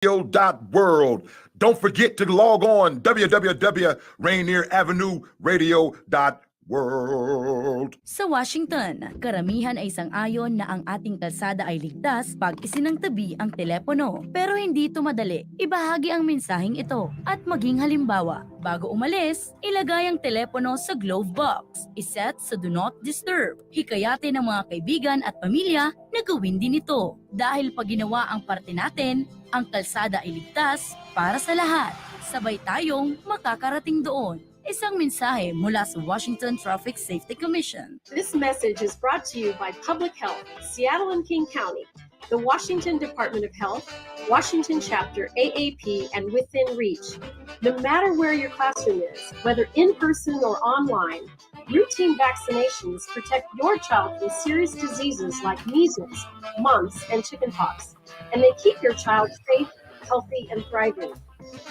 World. Don't forget to log on www.rainieravanueradio.world. Sa Washington, karamihan ay sang-ayon na ang ating kalsada ay ligtas pag isinangtabi ang telepono. Pero hindi ito madali. Ibahagi ang mensaheng ito at maging halimbawa. Bago umalis, ilagay ang telepono sa glove box. Iset sa Do Not Disturb. Hikayatin ng mga kaibigan at pamilya na gawin din ito. Dahil pag ginawa ang parte natin, ang kalsada ay ligtas para sa lahat. Sabay tayong makakarating doon. Isang mensahe mula sa Washington Traffic Safety Commission. This message is brought to you by Public Health, Seattle and King County, the Washington Department of Health, Washington Chapter AAP, and Within Reach. No matter where your classroom is, whether in person or online, routine vaccinations protect your child from serious diseases like measles, mumps, and chickenpox, and they keep your child safe, healthy, and thriving.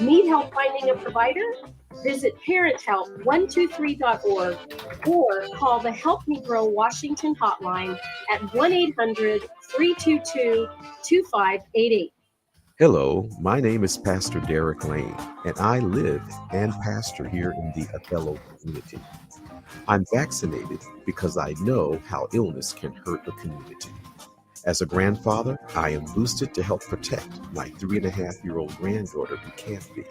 Need help finding a provider? Visit parenthelp123.org or call the Help Me Grow Washington hotline at 1-800-322-2588. Hello, my name is Pastor Derek Lane, and I live and pastor here in the Othello community. I'm vaccinated because I know how illness can hurt a community. As a grandfather, I am boosted to help protect my 3.5-year-old granddaughter who can't be.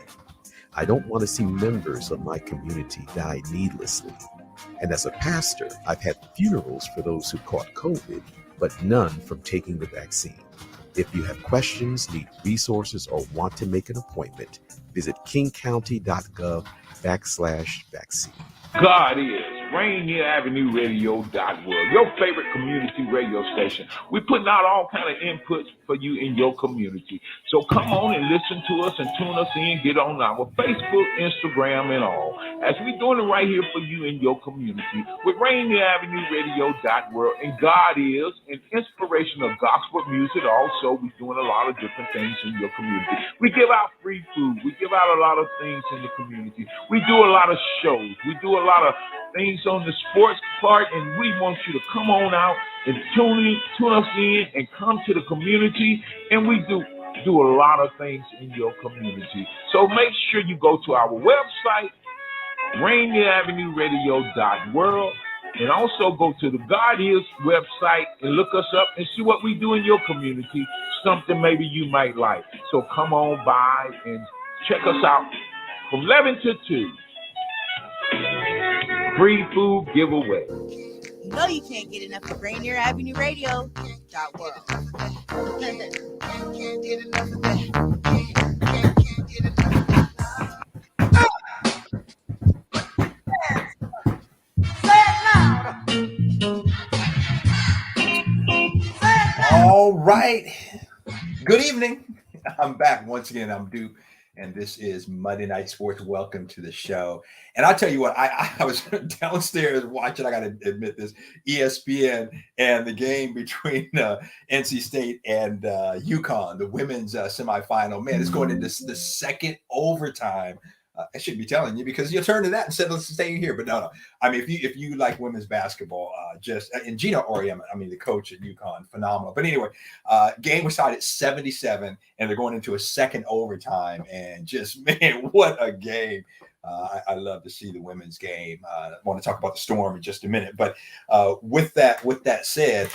I don't want to see members of my community die needlessly. And as a pastor, I've had funerals for those who caught COVID, but none from taking the vaccine. If you have questions, need resources, or want to make an appointment, visit kingcounty.gov/vaccine. God is RainierAvenueRadio.org, your favorite community radio station. We're putting out all kind of inputs for you in your community. So come on and listen to us and tune us in. Get on our Facebook, Instagram, and all. As we're doing it right here for you in your community with RainierAvenueRadio.org. And God is an inspirational gospel music. Also, we're doing a lot of different things in your community. We give out free food. We give out a lot of things in the community. We do a lot of shows. We do a lot of things on the sports part, and we want you to come on out and tune us in and come to the community, and we do a lot of things in your community. So make sure you go to our website, RainierAvenueRadio.world, and also go to the God Is website and look us up and see what we do in your community, something maybe you might like. So come on by and check us out from 11 to 2. Free food giveaway. You know you can't get enough of RainierAvenueRadio.world. Can't get enough of that. Can't get enough of that. Say it loud. All right. Good evening. I'm back once again. I'm Duke, and this is Monday Night Sports. Welcome to the show. And I'll tell you what, I was downstairs watching, I got to admit this, ESPN and the game between NC State and UConn, the women's semifinal. Man, it's going into the second overtime. I should be telling you because you'll turn to that instead of staying here. But no. I mean, if you like women's basketball, and Gina Oriema, I mean, the coach at UConn, phenomenal. But anyway, game was tied at 77, and they're going into a second overtime. And just, man, what a game. I love to see the women's game. I want to talk about the Storm in just a minute. But with that said,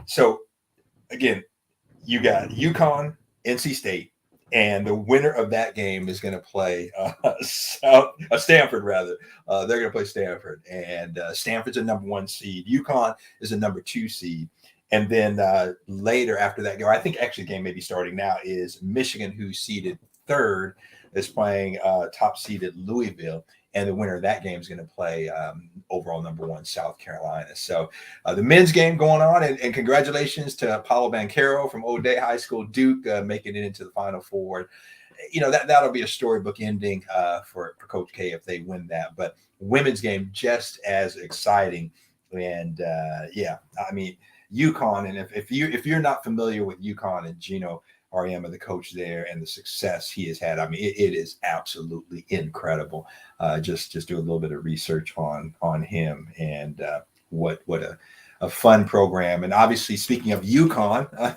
so again, you got UConn, NC State. And the winner of that game is going to play Stanford, rather. They're going to play Stanford. And Stanford's a number 1 seed. UConn is a number 2 seed. And then later after that game, I think actually the game may be starting now, is Michigan, who's seeded 3rd, is playing top seeded Louisville. And the winner of that game is going to play overall number 1 South Carolina. So the men's game going on, and congratulations to Paulo Banchero from O'Day High School, Duke, making it into the Final Four. You know, that'll be a storybook ending for Coach K if they win that. But women's game just as exciting. And yeah, I mean, UConn, and if you're not familiar with UConn and Gino Auriemma, the coach there, and the success he has had, I mean, it is absolutely incredible. Just do a little bit of research on him, and what a fun program. And obviously, speaking of UConn,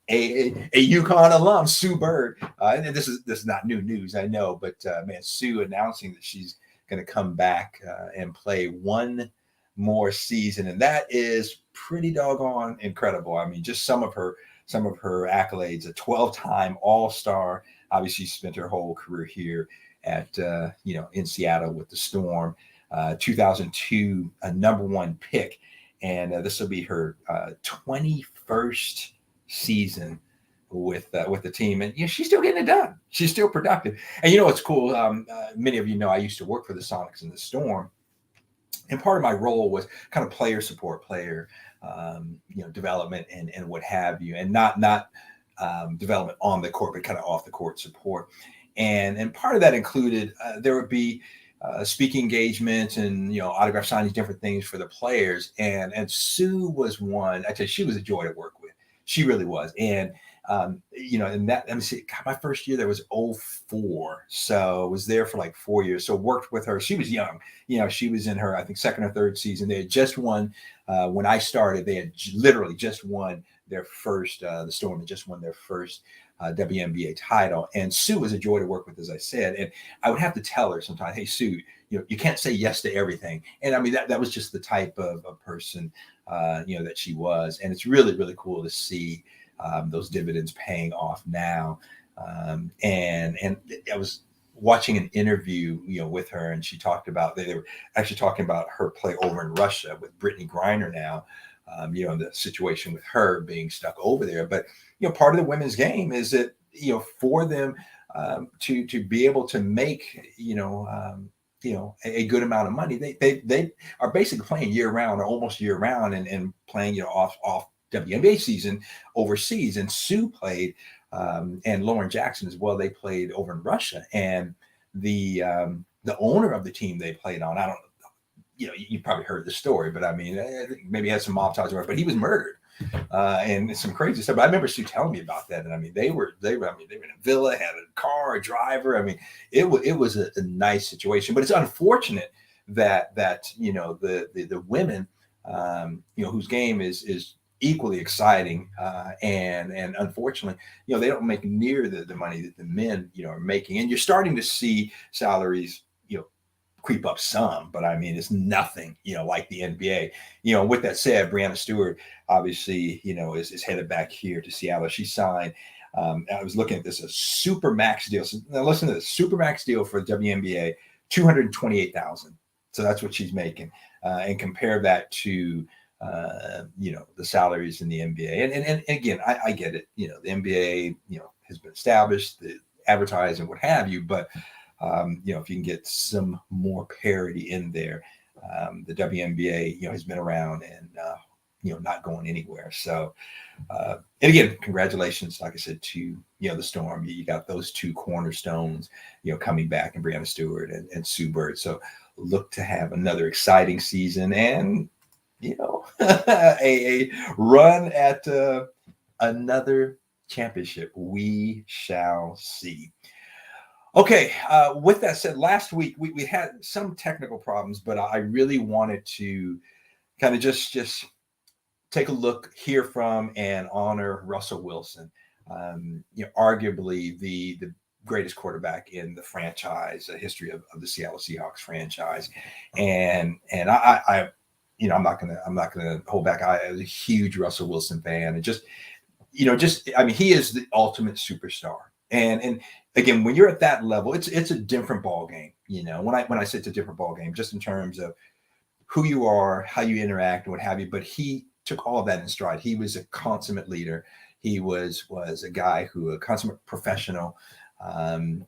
a UConn alum, Sue Bird. And this is not new news, I know, but man, Sue announcing that she's going to come back and play one more season, and that is pretty doggone incredible. I mean, just some of her accolades: a 12-time All-Star. Obviously, she spent her whole career here at in Seattle with the Storm. 2002, a #1 pick, and this will be her 21st season with the team, and she's still getting it done. She's still productive. And what's cool? Many of you know I used to work for the Sonics and the Storm, and part of my role was kind of player support, development and what have you, and not development on the court, but kind of off the court support. And part of that included there would be speaking engagements and autograph signings, different things for the players. And Sue was one. I tell you, she was a joy to work with. She really was. And and that, let me see, God, my first year there was 2004, so I was there for like 4 years. So worked with her. She was young. She was in her, I think, second or third season. They had just won when I started. They had literally just won their first. The Storm had just won their first WNBA title. And Sue was a joy to work with, as I said. And I would have to tell her sometimes, "Hey, Sue, you can't say yes to everything." And I mean, that was just the type of person that she was. And it's really, really cool to see those dividends paying off now. And I was watching an interview, with her, and she talked about, they were actually talking about her play over in Russia with Brittany Griner now, the situation with her being stuck over there. But, part of the women's game is that, for them to be able to make, a good amount of money, they are basically playing year round or almost year round and playing, off WNBA season overseas. And Sue played, and Lauren Jackson as well. They played over in Russia, and the owner of the team they played on, I don't know, you probably heard the story, but I mean, I think maybe he had some mob ties, but he was murdered, and some crazy stuff. But I remember Sue telling me about that, and I mean, they were in a villa, had a car, a driver. I mean, it was a nice situation, but it's unfortunate that the women, whose game is equally exciting, and unfortunately, they don't make near the money that the men, are making. And you're starting to see salaries, creep up some, but I mean, it's nothing, like the NBA. With that said, Breanna Stewart obviously, is headed back here to Seattle. She signed, I was looking at this, a super max deal. So now listen to this, super max deal for the WNBA, $228,000. So that's what she's making, and compare that to the salaries in the NBA. And again, I get it. The NBA, has been established, the advertising, what have you, but if you can get some more parity in there, the WNBA, has been around and, not going anywhere. So, and again, congratulations, like I said, to, the Storm. You got those two cornerstones, coming back, and Breanna Stewart and Sue Bird. So look to have another exciting season and, a run at another championship. We shall see. Okay, with that said, last week we had some technical problems, but I really wanted to kind of just take a look, hear from, and honor Russell Wilson. Arguably the greatest quarterback in the franchise, history of the Seattle Seahawks franchise, and I I'm not gonna hold back. I was a huge Russell Wilson fan, and I mean, he is the ultimate superstar. And again, when you're at that level, it's a different ball game. When I say it's a different ball game, just in terms of who you are, how you interact, and what have you. But he took all of that in stride. He was a consummate leader. He was a guy a consummate professional. I'm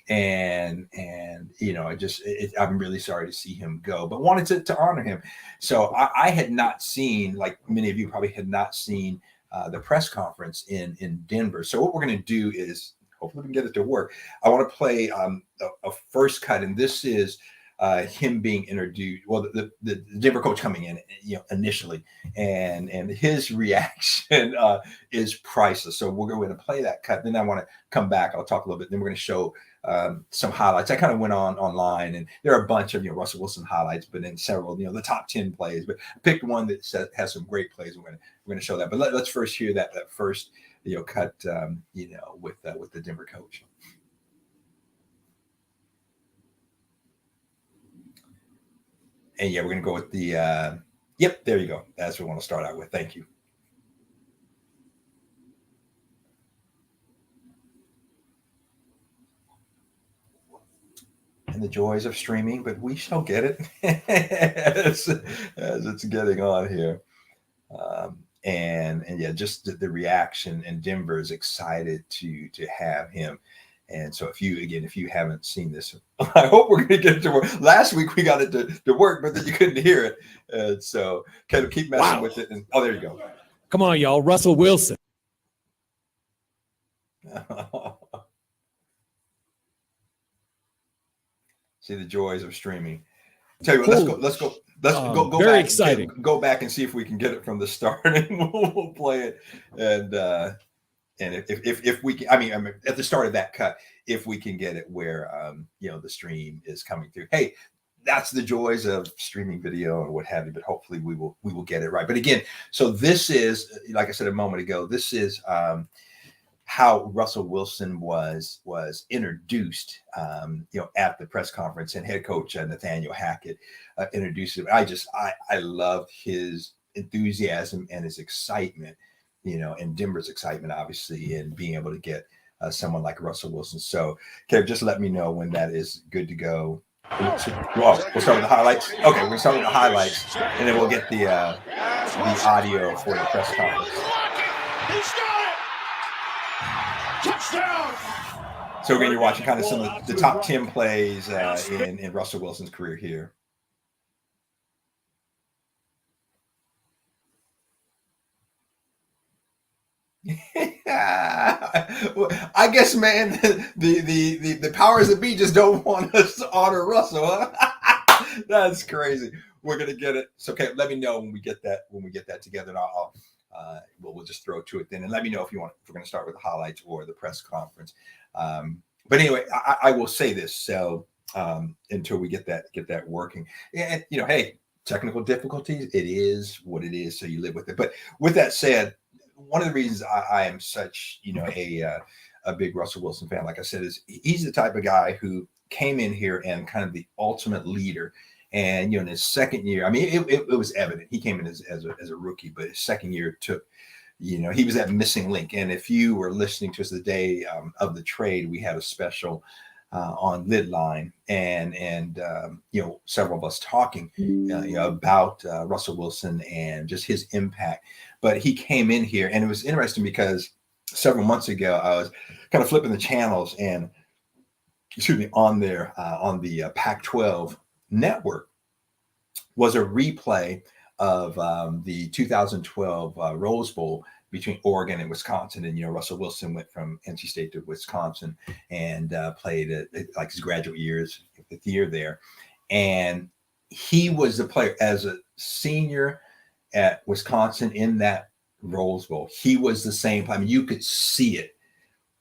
really sorry to see him go, but wanted to honor him. So I had not seen, like many of you probably had not seen, the press conference in Denver. So what we're going to do is, hopefully we can get it to work. I want to play a first cut, and this is him being introduced. Well, the Denver coach coming in, initially, and his reaction is priceless. So we're going to play that cut. Then I want to come back. I'll talk a little bit. Then we're going to show some highlights. I kind of went online, and there are a bunch of Russell Wilson highlights, but then several the top 10 plays. But I picked one that has some great plays. We're going to show that. But let's first hear that first cut with the Denver coach. And we're going to go with the yep, there you go. That's what we want to start out with. Thank you. And the joys of streaming, but we shall get it as it's getting on here. And just the reaction, and Denver is excited to have him. And so if you haven't seen this, I hope we're going to get it to work. Last week we got it to work, but then you couldn't hear it. And so kind of keep messing with it. And there you go. Come on, y'all. Russell Wilson. See the joys of streaming. Tell you what, let's go. Go very back. Exciting. Go back and see if we can get it from the start, and we'll play it. And if we can, I mean, at the start of that cut, if we can get it where the stream is coming through. Hey, that's the joys of streaming video or what have you. But hopefully we will get it right. But again, so this is, like I said a moment ago, this is how Russell Wilson was introduced, at the press conference, and head coach Nathaniel Hackett introduced him. I love his enthusiasm and his excitement, and Denver's excitement, obviously, in being able to get someone like Russell Wilson. So, Kev, just let me know when that is good to go. We'll start with the highlights. Okay, we're going to start with the highlights, and then we'll get the audio for the press conference. He's got it! Touchdown! So again, you're watching kind of some of the top 10 plays in Russell Wilson's career here. I guess, man, the powers that be just don't want us to honor Russell, huh? That's crazy. We're gonna get it. So, okay, let me know when we get that together, and we'll just throw to it then, and let me know if we're going to start with the highlights or the press conference. But anyway, I will say this. So until we get that working, and hey, technical difficulties, it is what it is. So you live with it. But with that said, one of the reasons I am such, a big Russell Wilson fan, like I said, is he's the type of guy who came in here and kind of the ultimate leader. And, in his second year, I mean, it was evident. He came in as a rookie, but his second year took, he was that missing link. And if you were listening to us the day of the trade, we had a special on Lidline and several of us talking about Russell Wilson and just his impact. But he came in here, and it was interesting because several months ago, I was kind of flipping the channels and, on the Pac-12 network was a replay of the 2012 Rose Bowl between Oregon and Wisconsin. And, Russell Wilson went from NC State to Wisconsin and played like his graduate years, fifth year there. And he was the player as a senior at Wisconsin in that Rose Bowl. He was the same. I mean, you could see it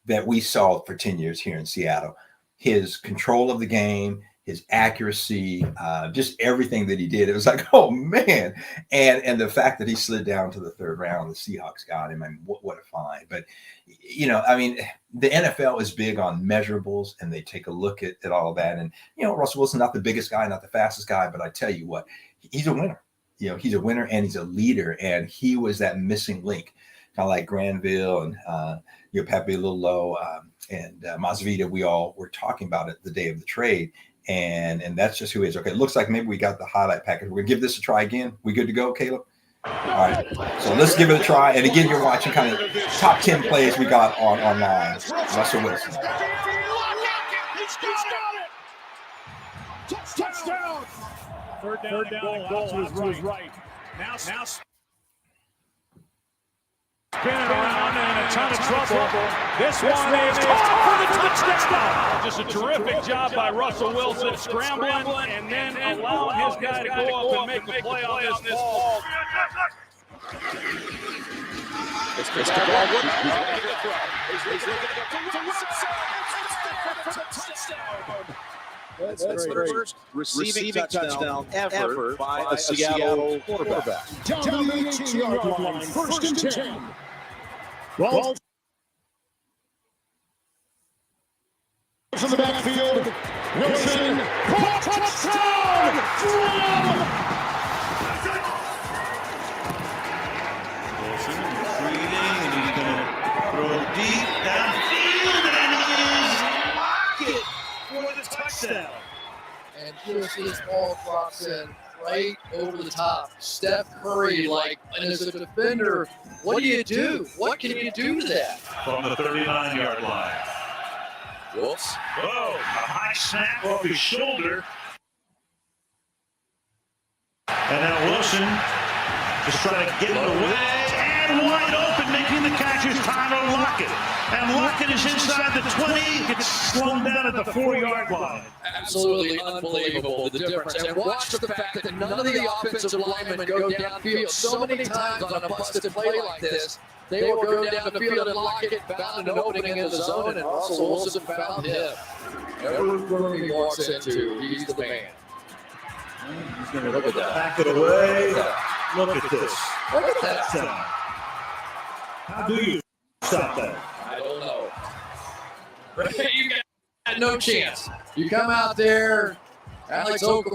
that we saw for 10 years here in Seattle. His control of the game, his accuracy, just everything that he did. It was like, oh man. And the fact that he slid down to the third round, the Seahawks got him. I mean, what a find. But, the NFL is big on measurables, and they take a look at all of that. And, Russell Wilson, not the biggest guy, not the fastest guy, but I tell you what, he's a winner. He's a winner and he's a leader. And he was that missing link, kind of like Granville and, Pape Lolo and Masvidal. We all were talking about it the day of the trade. And that's just who he is. Okay, it looks like maybe we got the highlight package. We're going to give this a try again. We good to go, Caleb? All right. So let's give it a try. And again, you're watching kind of top 10 plays we got online. Russell Wilson. He's got it! Touchdown! Third down and goal to his right. Now spinning around and in a ton of trouble. This one is caught for the touchdown. was a terrific job by Russell Wilson, scrambling and then allowing his guy to go up and make the play on this ball. It's the ball. That's the first receiving touchdown ever by a Seattle quarterback. Down to the 18-yard line, first and 10. Ball in the backfield. Wilson, caught, touchdown! Wilson retreating, and he's going to throw deep downfield, and he is for the touchdown. And just this ball drops in right over the top. Steph Curry, and as a defender, what do you do? What can you do to that? From the 39-yard line. Whoops. Whoa, a high snap off his shoulder. And now Wilson just trying to get it away. And wide open, making the catch is Tyler Lockett. And Lockett is inside the 20, gets slowed down at the 4-yard line. Absolutely unbelievable, the difference. And watch the fact that none of the offensive linemen go downfield. So many times on a busted play like this, they will go down the field and Lockett found an opening in the zone, and Russell Wilson found him. Every room he walks into, he's the man. He's going to look at that. Back it away. Look at this. Look at that. How do you stop that? I don't know. You got no chance. You come out there, Alex Okafor.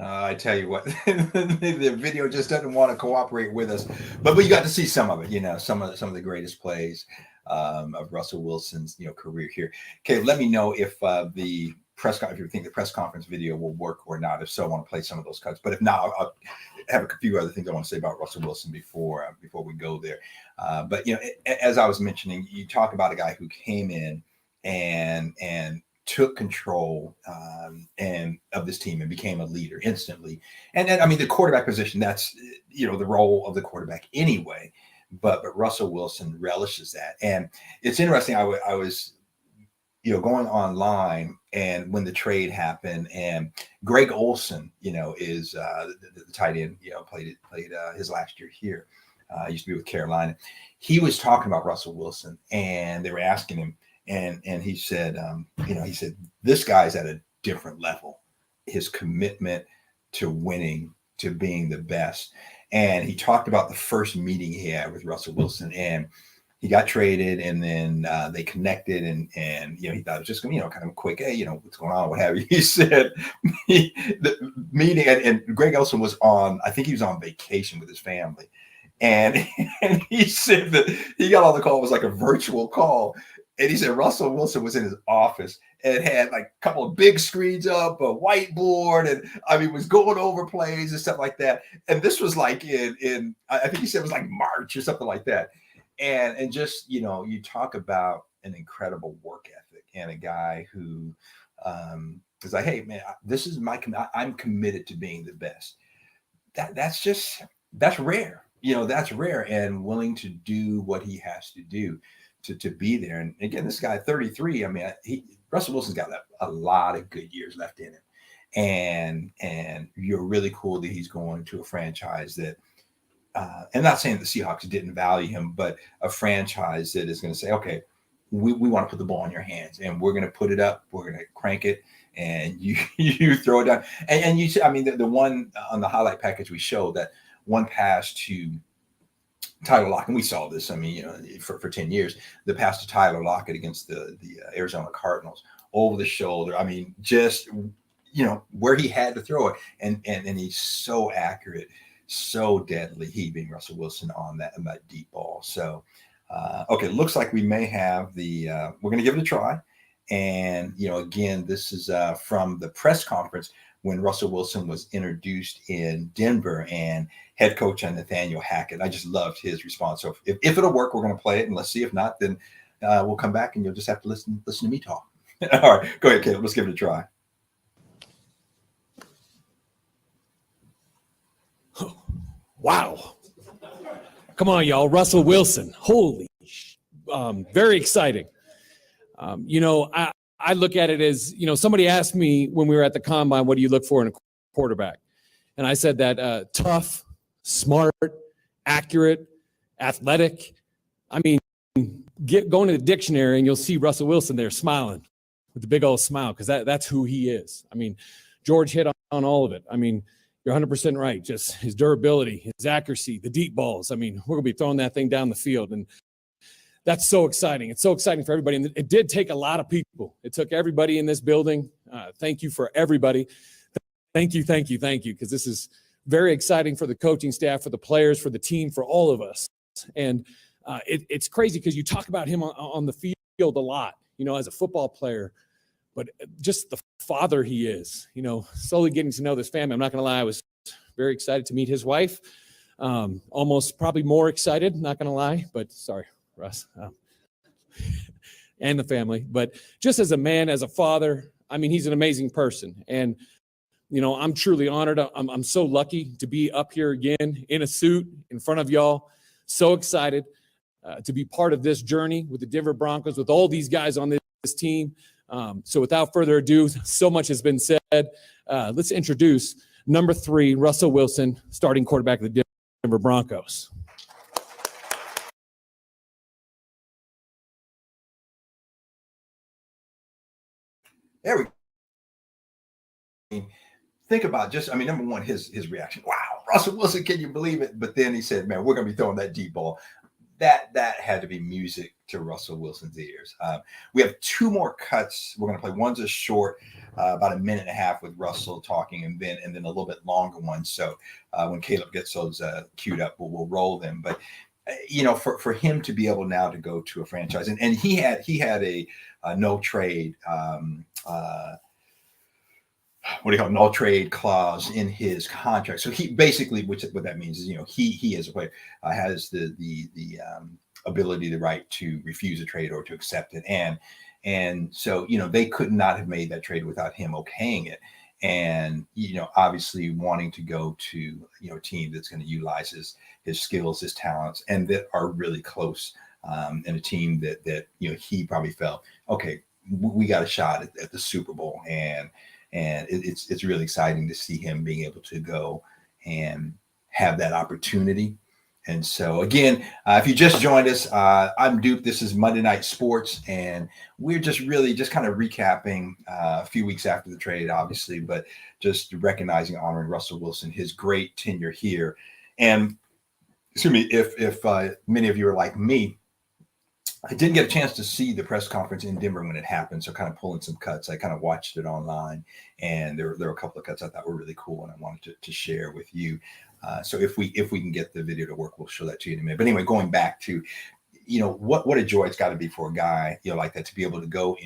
I tell you what, the video just doesn't want to cooperate with us, but you got to see some of it. Some of the greatest plays of Russell Wilson's career here. Okay, let me know if if you think the press conference video will work or not. If so, I want to play some of those cuts. But if not, I'll have a few other things I want to say about Russell Wilson before we go there. But as I was mentioning, you talk about a guy who came in and took control and of this team and became a leader instantly. And I mean, the quarterback position, that's the role of the quarterback anyway. But Russell Wilson relishes that. And it's interesting. I was going online, and when the trade happened, and Greg Olson, is the tight end, played his last year here. Used to be with Carolina. He was talking about Russell Wilson, and they were asking him, and he said, this guy's at a different level. His commitment to winning, to being the best. And he talked about the first meeting he had with Russell Wilson, and he got traded, and then they connected, and he thought it was just kind of a quick, hey, what's going on, what have you. He said the meeting, and Greg Olson was I think he was on vacation with his family, and he said that he got on the call. It was like a virtual call, and he said Russell Wilson was in his office and had like a couple of big screens up, a whiteboard, and was going over plays and stuff like that. And this was like in I think he said it was like March or something like that. And just, you talk about an incredible work ethic and a guy who is like, hey, man, this is I'm committed to being the best. That's rare. That's rare, and willing to do what he has to do to be there. And again, this guy, 33, Russell Wilson's got a lot of good years left in him. And you're really cool that he's going to a franchise that, I'm not saying the Seahawks didn't value him, but a franchise that is going to say, okay, we want to put the ball in your hands, and we're going to put it up, we're going to crank it, and you throw it down. And you see, the one on the highlight package we showed, that one pass to Tyler Lockett, and we saw this, for 10 years, the pass to Tyler Lockett against the Arizona Cardinals, over the shoulder. Just, where he had to throw it, and he's so accurate, so deadly, he being Russell Wilson on that deep ball. So, okay, looks like we may have we're going to give it a try. And, again, this is from the press conference when Russell Wilson was introduced in Denver, and head coach Nathaniel Hackett. I just loved his response. So if it'll work, we're going to play it, and let's see. If not, then we'll come back, and you'll just have to listen to me talk. All right, go ahead, Caleb. Let's give it a try. Wow. Come on, y'all. Russell Wilson. Holy very exciting. I look at it as, somebody asked me when we were at the combine, what do you look for in a quarterback? And I said that tough, smart, accurate, athletic. I mean, go into the dictionary and you'll see Russell Wilson there smiling with the big old smile, because that's who he is. I mean, George hit on all of it. I mean, you're 100% right. Just his durability, his accuracy, the deep balls. I mean, we're going to be throwing that thing down the field. And that's so exciting. It's so exciting for everybody. And it did take a lot of people. It took everybody in this building. Thank you for everybody. Thank you, because this is very exciting for the coaching staff, for the players, for the team, for all of us. And it's crazy because you talk about him on the field a lot, as a football player, but just the father he is, slowly getting to know this family. I'm not going to lie, I was very excited to meet his wife. Almost probably more excited, not going to lie, but sorry, Russ, and the family. But just as a man, as a father, I mean, he's an amazing person. And, I'm truly honored. I'm so lucky to be up here again in a suit in front of y'all. So excited to be part of this journey with the Denver Broncos, with all these guys on this team. So without further ado, so much has been said. Let's introduce number 3, Russell Wilson, starting quarterback of the Denver Broncos. There we go. Think about number one, his reaction. Wow, Russell Wilson, can you believe it? But then he said, man, we're going to be throwing that deep ball. That had to be music to Russell Wilson's ears. We have 2 more cuts we're going to play. One's a short, about a minute and a half with Russell talking, and then a little bit longer one. So when Caleb gets those queued up, we'll roll them. But for him to be able now to go to a franchise, and he had a no trade. No trade clause in his contract. So he basically, what that means is, he as a player has the ability, the right to refuse a trade or to accept it. And so, they could not have made that trade without him okaying it. And, obviously wanting to go to, a team that's going to utilize his skills, his talents, and that are really close, and a team that he probably felt, okay, we got a shot at the Super Bowl. And it's really exciting to see him being able to go and have that opportunity. And so again, if you just joined us, I'm Duke. This is Monday Night Sports, and we're just kind of recapping a few weeks after the trade, obviously, but just recognizing, honoring Russell Wilson, his great tenure here. And excuse me, if many of you are like me, I didn't get a chance to see the press conference in Denver when it happened, so kind of pulling some cuts. I kind of watched it online, and there were a couple of cuts I thought were really cool, and I wanted to share with you. So if we can get the video to work, we'll show that to you in a minute. But anyway, going back to, what a joy it's got to be for a guy, like that, to be able to go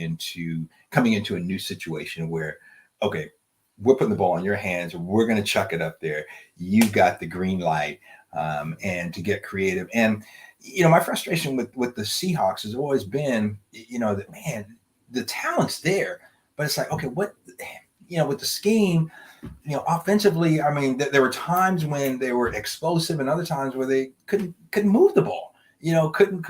coming into a new situation where, okay, we're putting the ball in your hands, we're going to chuck it up there. You've got the green light, and to get creative. And my frustration with the Seahawks has always been, that, man, the talent's there, but it's like, okay, what, with the scheme, offensively, I mean, there were times when they were explosive and other times where they couldn't move the ball, couldn't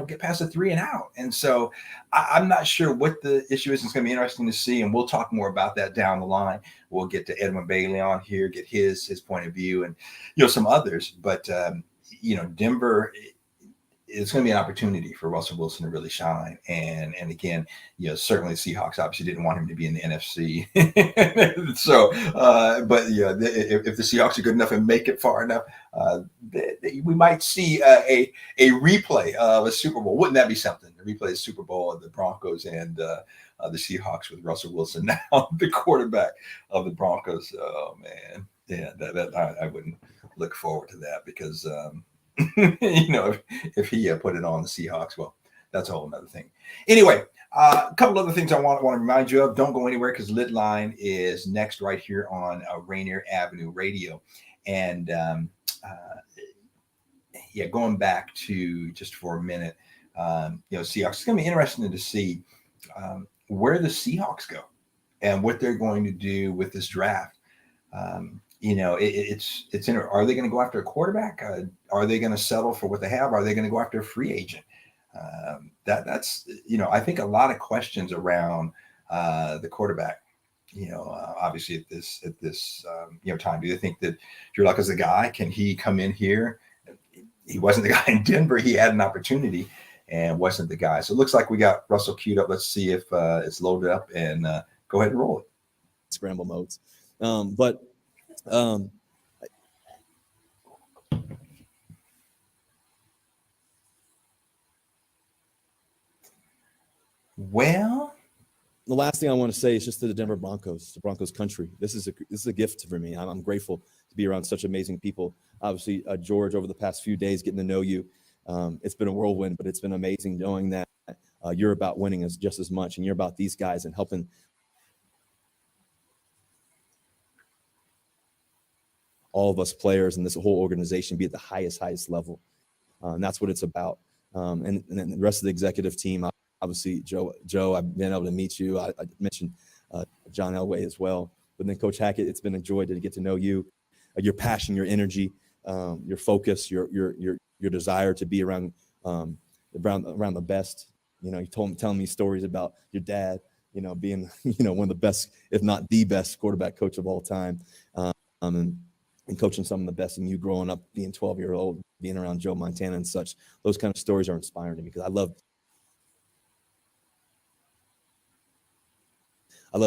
get past a 3 and out. And so I'm not sure what the issue is. It's going to be interesting to see, and we'll talk more about that down the line. We'll get to Edwin Bailey on here, get his point of view, and, some others. But, Denver, it's going to be an opportunity for Russell Wilson to really shine. And again, certainly the Seahawks obviously didn't want him to be in the NFC. So, but if the Seahawks are good enough and make it far enough, we might see a replay of a Super Bowl. Wouldn't that be something? A replay of the Super Bowl of the Broncos and the Seahawks with Russell Wilson now the quarterback of the Broncos. Oh man, yeah, that I wouldn't look forward to that, because if he put it on the Seahawks, well, that's a whole nother thing. Anyway, a couple other things I want to remind you of. Don't go anywhere, because Lidline is next right here on Rainier Avenue Radio. And going back to just for a minute, Seahawks. It's going to be interesting to see where the Seahawks go and what they're going to do with this draft. Are they going to go after a quarterback? Are they going to settle for what they have? Are they going to go after a free agent? That's I think a lot of questions around the quarterback. Obviously at this time, do you think that Drew Luck is the guy? Can he come in here? He wasn't the guy in Denver. He had an opportunity and wasn't the guy. So it looks like we got Russell queued up. Let's see if it's loaded up, and go ahead and roll it. Scramble modes. But well, the last thing I want to say is just to the Denver Broncos, the Broncos country. This is a gift for me. I'm grateful to be around such amazing people. Obviously, George, over the past few days, getting to know you, it's been a whirlwind, but it's been amazing knowing that you're about winning just as much, and you're about these guys and helping all of us players and this whole organization be at the highest level. And that's what it's about. And then the rest of the executive team, obviously, Joe, I've been able to meet you. I mentioned John Elway as well. But then Coach Hackett, it's been a joy to get to know you, your passion, your energy, your focus, your desire to be around the best. You telling me stories about your dad, being one of the best, if not the best, quarterback coach of all time, and coaching some of the best, and you growing up being 12-year-old, being around Joe Montana and such. Those kind of stories are inspiring to me because I love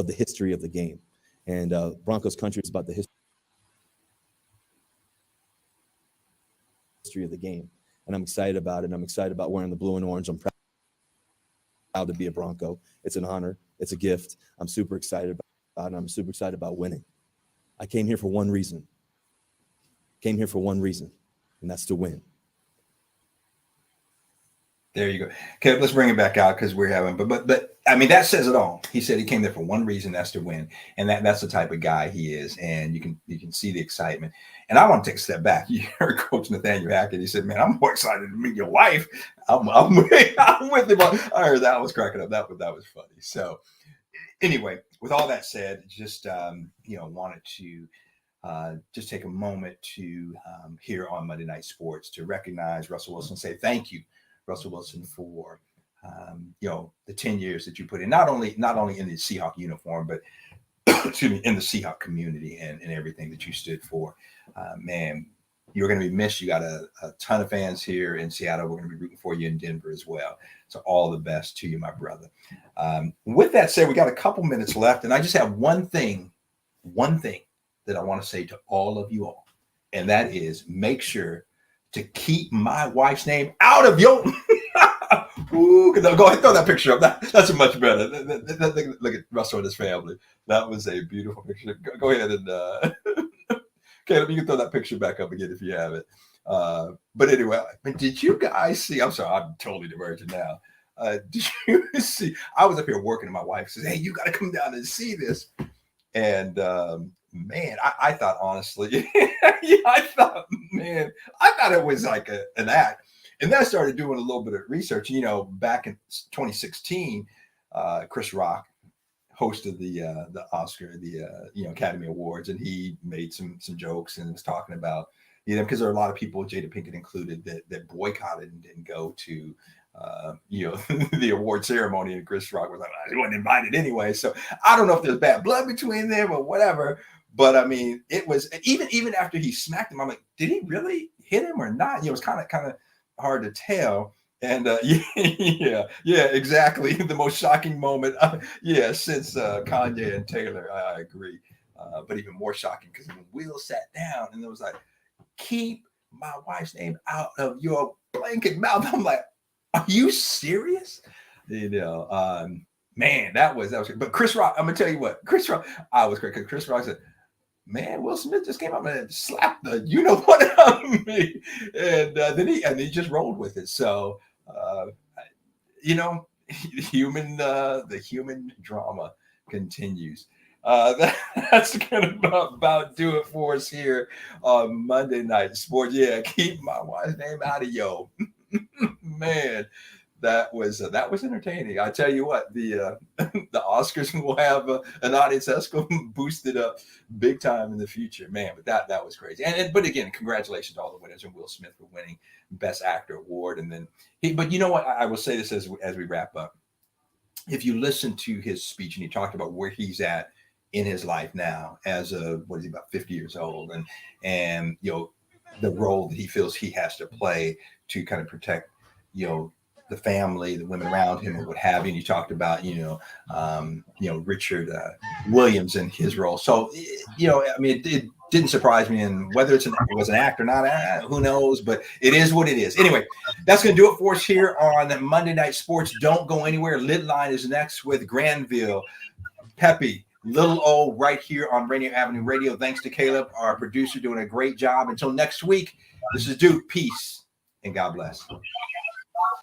the history of the game. And Broncos country is about the history of the game. And I'm excited about it. I'm excited about wearing the blue and orange. I'm proud to be a Bronco. It's an honor. It's a gift. I'm super excited about it. I'm super excited about winning. I came here for one reason. And that's to win. There you go. Okay, let's bring it back out because we're having, but I mean, that says it all. He said he came there for one reason, that's to win. And that's the type of guy he is. And you can see the excitement. And I want to take a step back. You heard Coach Nathaniel Hackett. He said, man, I'm more excited to meet your wife. I'm with him. I heard that. I was cracking up. That was funny. So anyway, with all that said, just, wanted to just take a moment to here on Monday Night Sports to recognize Russell Wilson, say thank you, Russell Wilson, for the 10 years that you put in, not only in the Seahawk uniform, but excuse me, in the Seahawk community and everything that you stood for. Man, you're going to be missed. You got a ton of fans here in Seattle. We're going to be rooting for you in Denver as well. So all the best to you, my brother. With that said, we got a couple minutes left, and I just have one thing that I want to say to all of you all, and that is make sure to keep my wife's name out of your Ooh, go ahead, throw that picture up. That's much better. Look at Russell and his family. That was a beautiful picture. Go ahead and Caleb, you can throw that picture back up again if you have it. But anyway, did you guys see? I'm sorry, I'm totally diverging now. Did you see? I was up here working, and my wife says, "Hey, you got to come down and see this." And man, I thought honestly, I thought it was like an act. And then I started doing a little bit of research. Back in 2016, Chris Rock hosted the Oscar, the Academy Awards, and he made some jokes and was talking about because there are a lot of people, Jada Pinkett included, that boycotted and didn't go to the award ceremony, and Chris Rock was like, he wasn't invited anyway. So I don't know if there's bad blood between them or whatever. But I mean, it was even after he smacked him, I'm like, did he really hit him or not? It was kind of hard to tell. And yeah, exactly. The most shocking moment, since Kanye and Taylor. I agree. But even more shocking because when Will sat down and it was like, keep my wife's name out of your blanket mouth. I'm like, are you serious? Man, that was. But Chris Rock, I'm gonna tell you what, Chris Rock, I was great because Chris Rock said, man, Will Smith just came up and slapped the what out of me, and then he just rolled with it. So the human drama continues. That's gonna about do it for us here on Monday Night Sports. Yeah, keep my wife's name out of yo. Man, That was entertaining. I tell you what, the the Oscars will have an audience that's going to boost it up big time in the future, man. But that was crazy. And but again, congratulations to all the winners and Will Smith for winning Best Actor award. And then but you know what? I will say this as we wrap up. If you listen to his speech and he talked about where he's at in his life now, as what is he, about 50 years old, and you know, the role that he feels he has to play to kind of protect, you know, the family, the women around him, and what have you. And you talked about, Richard Williams and his role. So, you know, I mean, it didn't surprise me. And whether it was an act or not, who knows? But it is what it is. Anyway, that's going to do it for us here on Monday Night Sports. Don't go anywhere. Lidline is next with Granville, Pepe, Little O, right here on Radio Avenue Radio. Thanks to Caleb, our producer, doing a great job. Until next week, this is Duke. Peace and God bless.